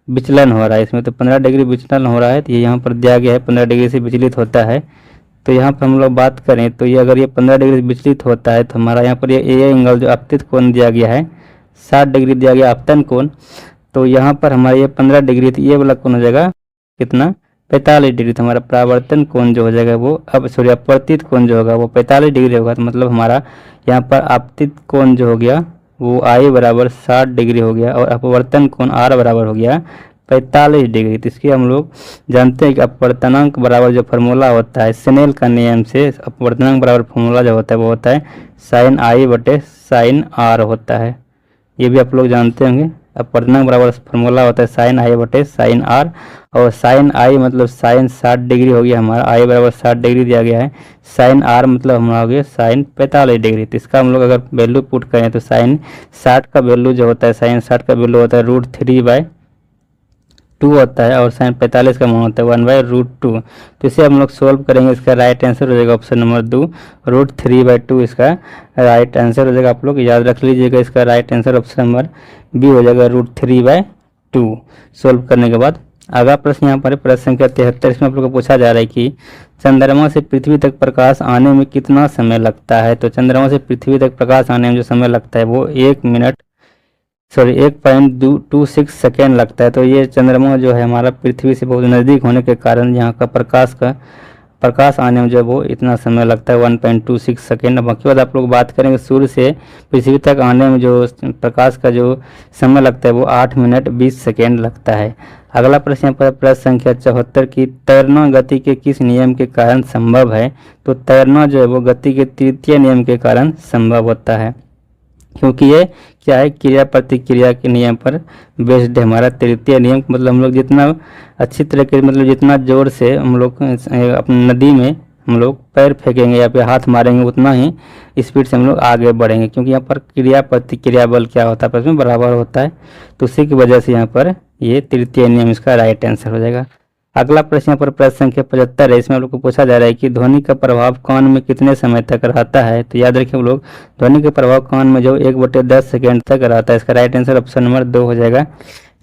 विचलन हो रहा है इसमें। तो 15 डिग्री विचलन हो रहा है, तो ये यहाँ पर दिया गया है 15 डिग्री से विचलित होता है। तो यहाँ पर हम लोग बात करें तो ये अगर ये 15 डिग्री विचलित होता है तो हमारा यहाँ पर ये एंगल जो आपतित कोण दिया गया है 60 डिग्री दिया गया आपतन कोण। तो यहाँ पर हमारा ये 15 डिग्री, तो ये वाला कोण हो जाएगा कितना, 45 डिग्री। तो हमारा परावर्तन कोण जो हो जाएगा वो अपवर्तित कोण जो होगा वो 45 डिग्री होगा। तो मतलब हमारा यहाँ पर आपतित कोण जो हो गया वो I बराबर 60 डिग्री हो गया और अपवर्तन कोण R बराबर हो गया 45 डिग्री। तो इसके हम लोग जानते हैं कि अपवर्तनांक बराबर जो फार्मूला होता है स्नेल का नियम से, अपवर्तनांक बराबर फार्मूला जो होता है वो होता है sin I बटे sin R होता है। ये भी आप लोग जानते होंगे, अपवर्तनांक बराबर फार्मूला होता है sin I बटे sin R। और sin I मतलब sin 60 डिग्री हो गया हमारा, I बराबर 60 डिग्री दिया गया है। sin R मतलब हमारा हो गया sin 45 डिग्री। तो इसका हम लोग अगर वैल्यू पुट करें तो sin 60 का वैल्यू जो होता है, sin 60 का वैल्यू होता है √3/2 होता है और sin 45 का मान होता है 1/√2। तो इसे हम लोग सोल्व करेंगे, इसका राइट आंसर हो जाएगा ऑप्शन नंबर 2 √3/2 इसका राइट आंसर हो जाएगा। आप लोग याद रख लीजिएगा, इसका right answer option number B हो जाएगा √3/2 सोल्व करने के बाद। अगला प्रश्न यहाँ पर है प्रश्न संख्या 73। इसमें आप लोग को पूछा जा रहा है कि चंद्रमा से पृथ्वी तक प्रकाश आने में कितना समय लगता है। तो चंद्रमा से पृथ्वी तक प्रकाश आने में जो समय लगता है वो 1.26 सेकेंड लगता है। तो ये चंद्रमा जो है हमारा पृथ्वी से बहुत नज़दीक होने के कारण यहाँ का प्रकाश आने में जो है वो इतना समय लगता है 1.26 सेकेंड। बाकी बाद आप लोग बात करेंगे सूर्य से पृथ्वी तक आने में जो प्रकाश का जो समय लगता है वो 8 मिनट 20 सेकेंड लगता है। अगला प्रश्न यहाँ पर प्रश्न संख्या 74 की तैरना गति के किस नियम के कारण संभव है। तो तैरना जो है वो गति के तृतीय नियम के कारण संभव होता है, क्योंकि ये क्या है, क्रिया प्रतिक्रिया के नियम पर बेस्ड है। हमारा तृतीय नियम मतलब हम लोग जितना अच्छी तरह के मतलब जितना जोर से हम लोग अपनी नदी में हम लोग पैर फेंकेंगे या फिर हाथ मारेंगे उतना ही स्पीड से हम लोग आगे बढ़ेंगे, क्योंकि यहाँ पर क्रिया प्रतिक्रिया बल क्या होता है उसमें बराबर होता है। तो उसी की वजह से यहाँ पर ये तृतीय नियम इसका राइट आंसर हो जाएगा। अगला प्रश्न यहाँ पर प्रश्न संख्या 75 है। इसमें आप लोग को पूछा जा रहा है कि ध्वनि का प्रभाव कान में कितने समय तक रहता है। तो याद रखिए लोग, ध्वनि का प्रभाव कान में जो 1/10 सेकेंड तक रहता है। इसका राइट आंसर ऑप्शन नंबर 2 हो जाएगा।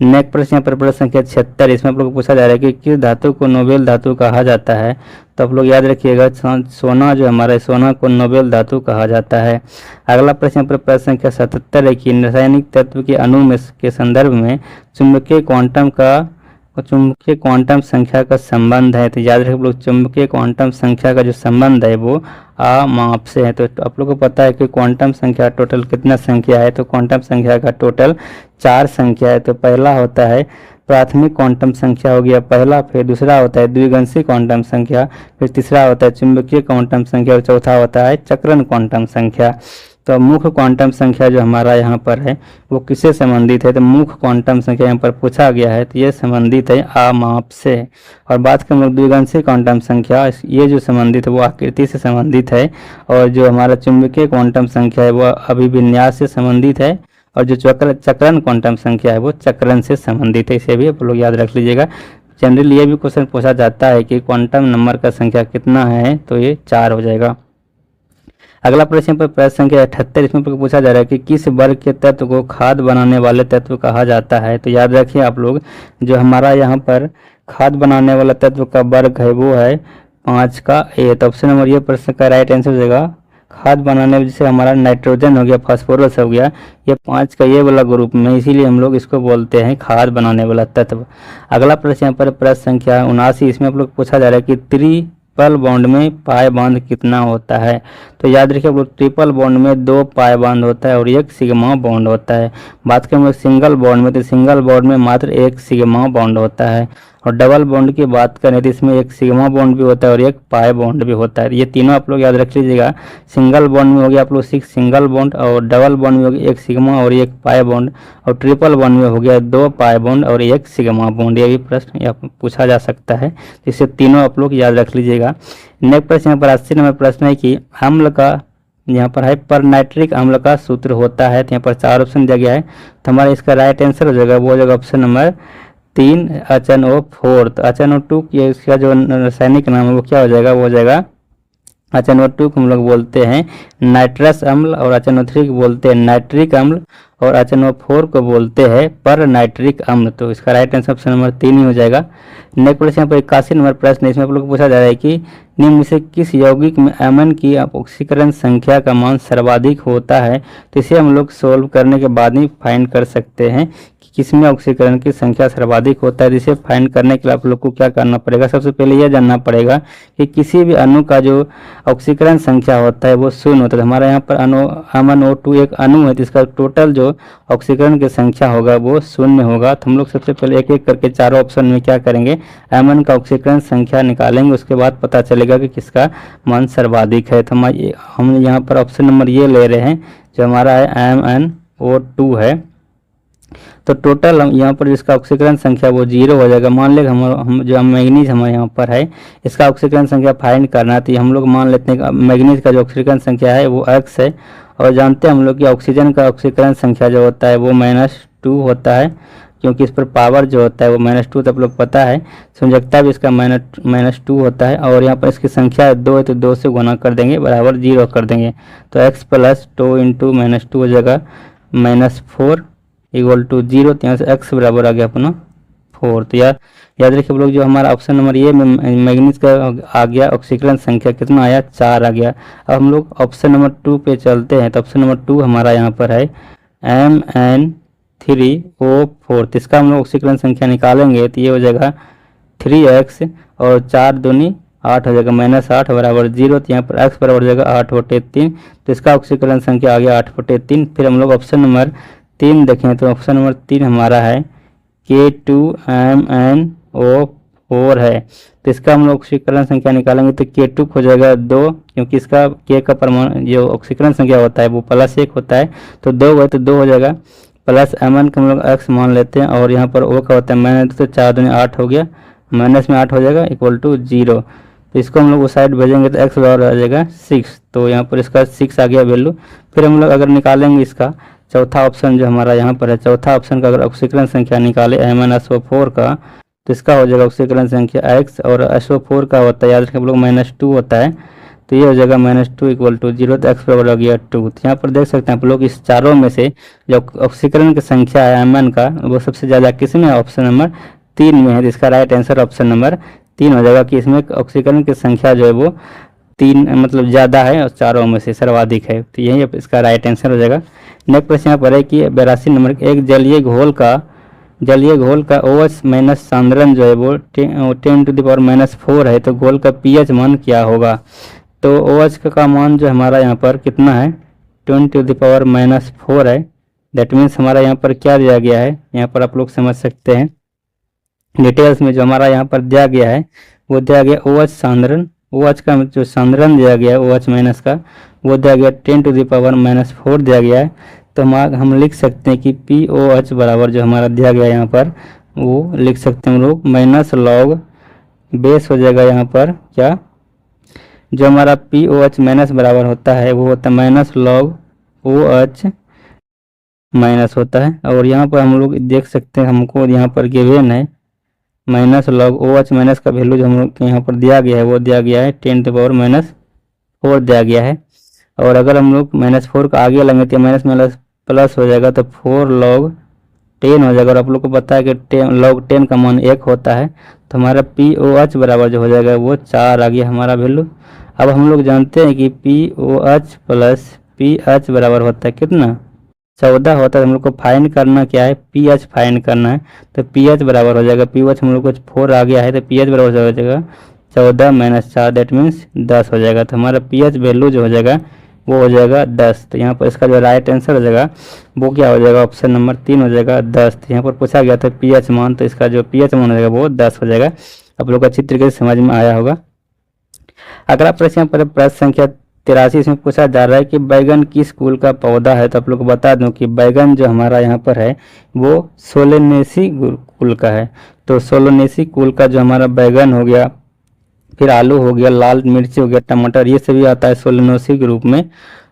नेक्स्ट प्रश्न यहाँ पर प्रश्न संख्या 76। इसमें आप लोग को पूछा जा रहा है कि किस धातु को नोबेल धातु कहा जाता है। तो आप लोग याद रखिएगा सोना जो हमारा सोना को नोबेल धातु कहा जाता है। अगला प्रश्न पर प्रश्न संख्या 77 है कि रासायनिक तत्व के अणु में के संदर्भ में चुंबकीय क्वांटम संख्या का संबंध है। तो याद रखें आप लोग, चुंबकीय क्वांटम संख्या का जो संबंध है वो माप से है। तो आप लोग को पता है कि क्वांटम संख्या टोटल कितना संख्या है। तो क्वांटम संख्या का टोटल 4 संख्या है। तो पहला होता है प्राथमिक क्वांटम संख्या हो गया पहला, फिर दूसरा होता है द्विगंशी क्वांटम संख्या, फिर तीसरा होता है चुंबकीय क्वांटम संख्या और चौथा होता है चक्रण क्वांटम संख्या। तो मुख्य क्वांटम संख्या जो हमारा यहाँ पर है वो किससे संबंधित है। तो मुख्य क्वांटम संख्या यहाँ पर पूछा गया है, तो ये संबंधित है आमाप से। और बात करें द्विगंशी क्वांटम संख्या, ये जो संबंधित है वो आकृति से संबंधित है। और जो हमारा चुंबकीय क्वांटम संख्या है वो अभिविन्यास से संबंधित है। और जो चक्रण क्वांटम संख्या है वो चक्रण से संबंधित है। इसे भी आप लोग याद रख लीजिएगा। जनरली ये भी क्वेश्चन पूछा जाता है कि क्वांटम नंबर का संख्या कितना है, तो ये 4 हो जाएगा। अगला प्रश्न पर प्रश्न संख्या 78। इसमें पूछा जा रहा है कि किस वर्ग के तत्व को खाद बनाने वाले तत्व कहा जाता है। तो याद रखिए आप लोग, जो हमारा यहाँ पर खाद बनाने वाला तत्व का वर्ग है वो है 5 का ए। तो ऑप्शन नंबर ये प्रश्न का राइट आंसर हो जाएगा। खाद बनाने में जैसे हमारा नाइट्रोजन हो गया, फास्फोरस हो गया, ये 5 का ये वाला ग्रुप में, इसीलिए हम लोग इसको बोलते हैं खाद बनाने वाला तत्व। अगला प्रश्न यहाँ पर प्रश्न संख्या 79। इसमें आप लोग पूछा जा रहा है कि ट्रिपल बॉन्ड में पाई बॉन्ड कितना होता है। तो याद रखिए आप लोग, ट्रिपल बॉन्ड में 2 पाई बॉन्ड होता है और 1 सिग्मा बॉन्ड होता है। बात करें सिंगल बॉन्ड में, तो सिंगल बॉन्ड में मात्र 1 सिग्मा बॉन्ड होता है। और डबल बॉन्ड की बात करें तो इसमें 1 सिग्मा बॉन्ड भी होता है और 1 पाई बॉन्ड भी होता है। ये तीनों आप लोग याद रख लीजिएगा। सिंगल बॉन्ड में हो गया आप लोग 6 सिंगल बॉन्ड, और डबल बॉन्ड में हो गया 1 सिग्मा और 1 पाई बॉन्ड, और ट्रिपल बॉन्ड में हो गया 2 पाई बॉन्ड और 1 सिग्मा बॉन्ड। ये भी प्रश्न पूछा जा सकता है, इसे तीनों आप लोग याद रख लीजिएगा। नेक्स्ट प्रश्न यहाँ पर 80 नंबर प्रश्न है कि अम्ल का यहाँ पर है पर नाइट्रिक अम्ल का सूत्र होता है। तो यहाँ पर 4 ऑप्शन दिया गया है, तो हमारा इसका राइट आंसर हो जाएगा वो हो जाएगा ऑप्शन नंबर 3 HNO4। तो HNO2 ये इसका जो रासायनिक नाम है वो क्या हो जाएगा, वो हो जाएगा HNO2 को हम लोग बोलते हैं नाइट्रस अम्ल, और HNO3 को बोलते हैं नाइट्रिक अम्ल, और HNO4 को बोलते हैं पर नाइट्रिक अम्ल। तो इसका राइट आंसर ऑप्शन नंबर 3 ही हो जाएगा। नेक्स्ट प्रश्न यहाँ पर 81 नंबर प्रश्न है। इसमें आप लोग को पूछा जा रहा है कि निम्न में से किस यौगिक में अमन की ऑक्सीकरण संख्या का मान सर्वाधिक होता है। तो इसे हम लोग सोल्व करने के बाद ही फाइंड कर सकते हैं कि किसमें ऑक्सीकरण की संख्या सर्वाधिक होता है। जिसे फाइंड करने के लिए आप लोग को क्या करना पड़ेगा, सबसे पहले यह जानना पड़ेगा कि किसी भी अणु का जो ऑक्सीकरण संख्या होता है वो 0 होता है। हमारा यहाँ पर अमन O2 एक अणु है, जिसका टोटल जो ऑक्सीकरण की संख्या होगा वो 0 होगा। तो हम लोग सबसे पहले एक एक करके चारों ऑप्शन में क्या करेंगे, अमन का ऑक्सीकरण संख्या निकालेंगे, उसके बाद पता चलेगा कि किसका मान सर्वाधिक है। तो हम यहाँ पर ऑप्शन नंबर ये ले रहे हैं जो हमारा है MnO2 है। तो टोटल हम यहाँ पर जिसका ऑक्सीकरण संख्या वो 0 हो जाएगा। मान लें हम जो मैग्नीज हमारे यहाँ पर है इसका ऑक्सीकरण संख्या फाइंड करना है, तो हम लोग मान लेते हैं कि मैग्नीज का जो ऑक्सीकरण संख्या है वो X है, और जानते हैं हम लोग कि ऑक्सीजन का ऑक्सीकरण संख्या जो होता है वो -2 होता है, क्योंकि इस पर पावर जो होता है वो -2, तो आप लोग पता है संयोजकता भी इसका -2 होता है। और यहाँ पर इसकी संख्या 2 है तो 2 से गुना कर देंगे बराबर 0 कर देंगे, तो X + 2 × -2 हो जाएगा -4 = 0। तो यहाँ से X बराबर आ गया अपना 4। तो याद रखिए आप लोग, जो हमारा ऑप्शन नंबर ये मैग्नीज का आ गया, ऑक्सीकरण संख्या कितना आया, 4 आ गया। अब हम लोग ऑप्शन नंबर 2 पे चलते हैं। तो ऑप्शन नंबर 2 हमारा यहाँ पर है Mn3O4। तो इसका हम लोग ऑक्सीकरण संख्या निकालेंगे तो ये हो जाएगा 3x और 4 दूनी 8 हो जाएगा, -8 बराबर 0। तो यहाँ पर x बराबर हो जाएगा 8/3। तो इसका ऑक्सीकरण संख्या आ गया 8/3। फिर हम लोग ऑप्शन नंबर 3 देखें तो ऑप्शन नंबर 3 हमारा है K2MnO4 है। तो इसका हम लोग ऑक्सीकरण संख्या निकालेंगे तो K2 हो जाएगा 2, क्योंकि इसका K का परमाणु जो ऑक्सीकरण संख्या होता है वो +1 होता है। तो 2 गए तो 2 हो जाएगा, प्लस Mn का हम लोग x मान लेते हैं और यहाँ पर O का होता है -, तो 4 दूनी 8 हो गया, माइनस में 8 हो जाएगा =0। तो इसको हम लोग उस साइड भेजेंगे तो x बराबर आ जाएगा 6। तो यहाँ पर इसका 6 आ गया वैल्यू। फिर हम लोग अगर निकालेंगे इसका चौथा ऑप्शन जो हमारा यहाँ पर है, चौथा ऑप्शन का अगर ऑक्सीकरण संख्या निकाले MnSO4 का, तो इसका हो जाएगा ऑक्सीकरण संख्या x और SO4 का होता है, याद रखें आप लोग -2 होता है। तो ये हो जाएगा -2 = 0। तो x बराबर हो गया 2। तो यहाँ पर देख सकते हैं आप लोग, इस चारों में से जो ऑक्सीकरण की संख्या है Mn का, वो सबसे ज़्यादा किस में है, ऑप्शन नंबर 3 में है। तो इसका राइट आंसर ऑप्शन नंबर 3 हो जाएगा कि इसमें ऑक्सीकरण की संख्या जो है वो 3 मतलब ज़्यादा है और चारों में से सर्वाधिक है। तो यही इसका राइट आंसर हो जाएगा। नेक्स्ट प्रश्न यहाँ पर है कि 82 नंबर, एक जलीय घोल का OH- सांद्रण जो है वो 10⁻⁴ है। तो घोल का pH मान क्या होगा। तो OH का मान जो हमारा यहाँ पर कितना है, 10⁻⁴ है। दैट मीन्स हमारा यहाँ पर क्या दिया गया है, यहाँ पर आप लोग समझ सकते हैं डिटेल्स में जो हमारा यहाँ पर दिया गया है वो दिया गया OH सांद्रण, OH का जो सांद्रण दिया गया है OH- का वो दिया गया 10⁻⁴ दिया गया है। तो हम लिख सकते हैं कि POH बराबर जो हमारा दिया गया है यहाँ पर वो लिख सकते हैं हम लोग -log बेस हो जाएगा यहाँ पर क्या, जो हमारा POH- बराबर होता है वो होता है -log OH- होता है। और यहाँ पर हम लोग देख सकते हैं, हमको यहाँ पर गिवन है -log OH- का वैल्यू जो हम लोग यहाँ पर दिया गया है वो दिया गया है 10⁻⁴ दिया गया है। और अगर हम लोग -4 का आगे लेंगे तो माइनस प्लस हो जाएगा, तो 4log 10 हो जाएगा। और आप लोग को पता है कि log 10 का मान 1 होता है। तो हमारा POH बराबर जो हो जाएगा वो 4 आ गया हमारा वैल्यू। अब हम लोग जानते हैं कि POH + pH बराबर होता है कितना, 14 होता है। हम लोग को फाइंड करना क्या है, pH फाइंड करना है। तो pH बराबर हो जाएगा, pH हम लोग को 4 आ गया है तो pH बराबर हो जाएगा 14 - 4 दैट मीन्स 10 हो जाएगा। तो हमारा pH वैल्यू जो हो जाएगा वो हो जाएगा 10। तो यहाँ पर इसका जो राइट आंसर हो जाएगा वो क्या हो जाएगा, ऑप्शन नंबर 3 हो जाएगा 10। तो यहाँ पर पूछा गया था pH मान, तो इसका जो pH मान हो जाएगा वो 10 हो जाएगा। आप लोग अच्छी तरीके से समझ में आया होगा। अगला प्रश्न पर प्रश्न संख्या 83 इसमें पूछा जा रहा है कि बैगन किस कुल का पौधा है। तो आप लोग को बता दूं कि बैगन जो हमारा यहाँ पर है वो सोलेनेसी कुल का है। तो सोलेनेसी कुल का जो हमारा बैगन हो गया, फिर आलू हो गया, लाल मिर्ची हो गया, टमाटर, ये सभी आता है सोलेनोसी के रूप में।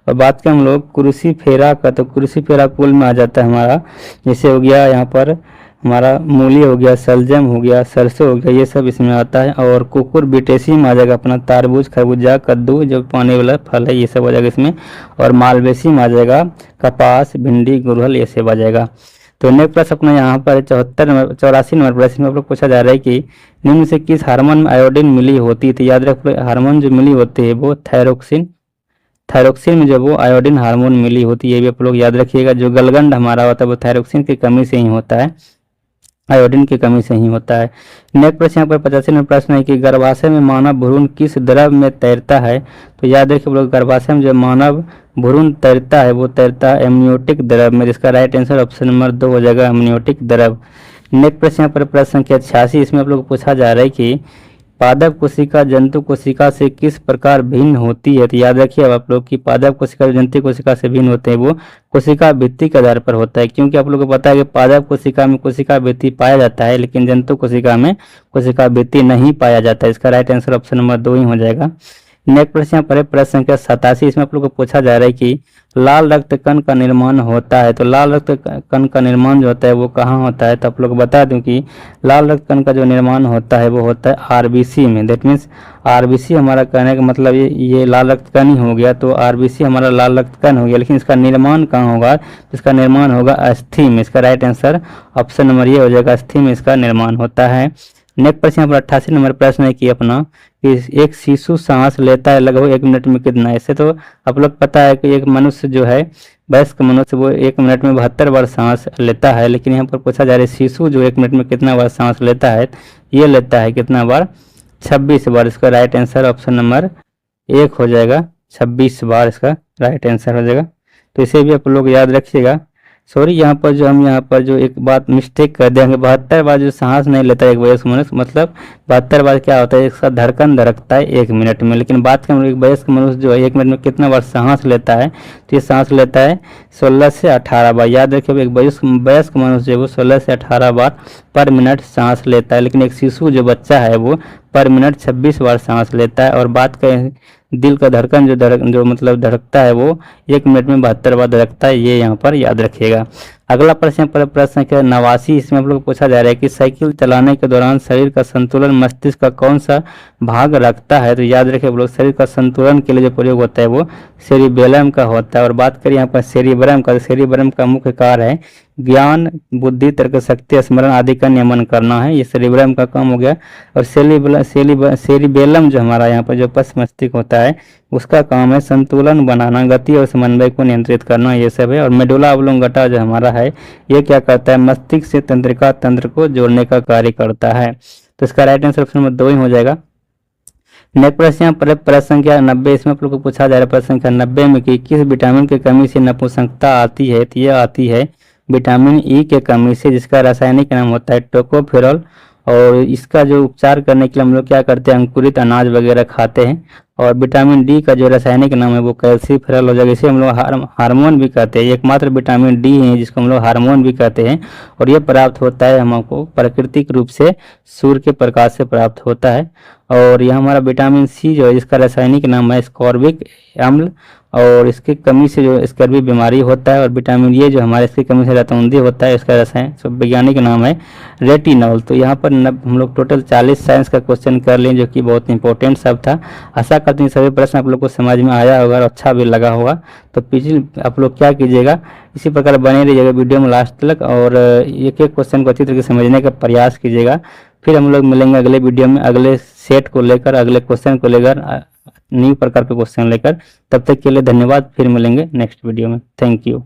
और बात करें हम लोग क्रूसीफेरा का, तो क्रूसीफेरा कुल में आ जाता है हमारा, जैसे हो गया यहाँ पर हमारा मूली हो गया, सलजम हो गया, सरसों हो गया, ये सब इसमें आता है। और कुकुरबिटेसी में आ जाएगा अपना तरबूज, खरबूजा, कद्दू जो पानी वाला फल है ये सब आ जाएगा इसमें। और मालवेसी में आ जाएगा कपास, भिंडी, गुड़हल, ये सब आ जाएगा। तो नेक्स्ट प्रश्न अपना यहाँ पर 84 नंबर प्रश्न में आप लोग पूछा जा रहा है कि निम्न से किस हार्मोन में आयोडीन मिली होती है। तो याद रख, हार्मोन जो मिली होती है वो थायरोक्सिन में जो वो आयोडीन हार्मोन मिली होती है, ये भी आप लोग याद रखिएगा। जो गलगंड हमारा होता है वो थायरोक्सिन की कमी से ही होता है, आयोडीन की कमी से ही होता है। नेक्स्ट प्रश्न यहाँ पर 85 नंबर प्रश्न है कि गर्भाशय में मानव भ्रूण किस द्रव में तैरता है। तो याद रखिए लोग, गर्भाशय में जो मानव भ्रूण तैरता है वो तैरता है एमनियोटिक द्रव में, जिसका राइट आंसर ऑप्शन नंबर 2 हो जाएगा एमनियोटिक द्रव। नेक्स्ट प्रश्न यहाँ पर प्रश्न संख्या 86 इसमें आप लोग को पूछा जा रहा है कि पादप कोशिका जंतु कोशिका से किस प्रकार भिन्न होती है। तो याद रखिए अब आप लोग की पादप कोशिका जंतु कोशिका से भिन्न होते हैं वो कोशिका भित्ति के आधार पर होता है, क्योंकि आप लोग को पता है कि पादप कोशिका में कोशिका भित्ति पाया जाता है लेकिन जंतु कोशिका में कोशिका भित्ति नहीं पाया जाता है। इसका राइट आंसर ऑप्शन नंबर 2 ही हो जाएगा। नेक्स्ट प्रश्न यहाँ पर है प्रश्न संख्या 87। इसमें आप लोग को पूछा जा रहा है कि लाल रक्त कण का निर्माण होता है, तो लाल रक्त कण का निर्माण जो होता है वो कहाँ होता है। तो आप लोग को बता दूं कि लाल रक्त कण का जो निर्माण होता है वो होता है आरबीसी में। दैट मीन्स आरबीसी हमारा कहने का मतलब ये लाल रक्त कण ही हो गया, तो आरबीसी हमारा लाल रक्त कण हो गया। लेकिन इसका निर्माण कहाँ होगा, इसका निर्माण होगा अस्थि में। इसका राइट आंसर ऑप्शन नंबर ये हो जाएगा, अस्थि में इसका निर्माण होता है। नेक्स्ट प्रश्न यहाँ पर 88 नंबर प्रश्न है कि अपना कि एक शिशु सांस लेता है लगभग 1 मिनट में कितना। ऐसे तो आप लोग पता है कि एक मनुष्य जो है, वयस्क मनुष्य, वो 1 मिनट में 72 बार सांस लेता है। लेकिन यहाँ पर पूछा जा रहा है शिशु जो 1 मिनट में कितना बार सांस लेता है, ये लेता है कितना बार, 26 बार। इसका राइट आंसर ऑप्शन नंबर 1 हो जाएगा, 26 बार इसका राइट आंसर हो जाएगा। तो इसे भी आप लोग याद रखिएगा। सॉरी, यहाँ पर जो एक बात मिस्टेक कर देंगे, 72 बार जो सांस नहीं लेता है एक वयस्क मनुष्य, मतलब 72 बार क्या होता है, इसका धड़कन धड़कता है 1 मिनट में। लेकिन बात करें एक वयस्क मनुष्य जो है 1 मिनट में कितना बार सांस लेता है, तो ये सांस लेता है 16 से 18 बार। याद रखिए, एक वयस्क मनुष्य जो है वो 16 से 18 बार पर मिनट सांस लेता है। लेकिन एक शिशु जो बच्चा है वो पर मिनट 26 बार सांस लेता है। और बात करें दिल का धड़कन जो मतलब धड़कता है वो 1 मिनट में 72 बार धड़कता है, ये यहाँ पर याद रखिएगा। अगला प्रश्न पर प्रश्न संख्या 89। इसमें आप लोग पूछा जा रहा है कि साइकिल चलाने के दौरान शरीर का संतुलन मस्तिष्क का कौन सा भाग रखता है। तो याद रखिए आप लोग, शरीर का संतुलन के लिए जो प्रयोग होता है वो सेरिबेलम का होता है। और बात करें यहाँ पर सेरिब्रम का, सेरिब्रम का मुख्य कार्य है ज्ञान, बुद्धि, तर्क शक्ति, स्मरण आदि का नियमन करना है, ये सेरिब्रम का काम हो गया। और सेरिबेलम जो हमारा यहाँ पर जो पश्च मस्तिष्क होता है उसका काम है संतुलन बनाना, गति और समन्वय को नियंत्रित करना, ये सब है। और मेडुला ऑब्लोंगेटा जो हमारा है ये क्या करता है, मस्तिष्क से तंत्रिका तंत्र को जोड़ने का कार्य करता है। तो इसका राइट आंसर ऑप्शन नंबर 2 ही हो जाएगा। नेक्स्ट प्रश्न यहाँ पर प्रश्न संख्या 90। इसमें आप लोग को पूछा जा रहा है प्रश्न संख्या 90 में कि किस विटामिन की कमी से नपुंसकता आती है। तो यह आती है विटामिन ई के कमी से, जिसका रासायनिक नाम होता है टोकोफेरॉल। और इसका जो उपचार करने के लिए हम लोग क्या करते हैं, अंकुरित अनाज वगैरह खाते हैं। और विटामिन डी का जो रासायनिक नाम है वो कैल्सीफेरॉल हो जाएगा। इसे हम लोग हार्मोन भी कहते हैं। एकमात्र विटामिन डी है जिसको हम लोग हार्मोन भी कहते हैं। और ये प्राप्त होता है हमको प्राकृतिक रूप से सूर्य के प्रकाश से प्राप्त होता है। और यह हमारा विटामिन सी जो है जिसका रासायनिक नाम है स्कॉर्बिक अम्ल, और इसकी कमी से जो स्कर्वी बीमारी होता है। और विटामिन ए जो हमारे इसकी कमी से रतौंधी होता है, इसका रसायन वैज्ञानिक नाम है रेटिनॉल। तो यहाँ पर हम लोग टोटल 40 साइंस का क्वेश्चन कर लें, जो कि बहुत इंपॉर्टेंट सब था। आशा करते हैं सभी प्रश्न आप लोग को समझ में आया होगा और अच्छा भी लगा होगा। तो पिछले आप लोग क्या कीजिएगा, इसी प्रकार बने रहिएगा वीडियो में लास्ट तक, और एक एक क्वेश्चन को अच्छी तरीके से समझने का प्रयास कीजिएगा। फिर हम लोग मिलेंगे अगले वीडियो में अगले सेट को लेकर, अगले क्वेश्चन को लेकर, न्यू प्रकार के क्वेश्चन लेकर। तब तक के लिए धन्यवाद, फिर मिलेंगे नेक्स्ट वीडियो में। Thank you.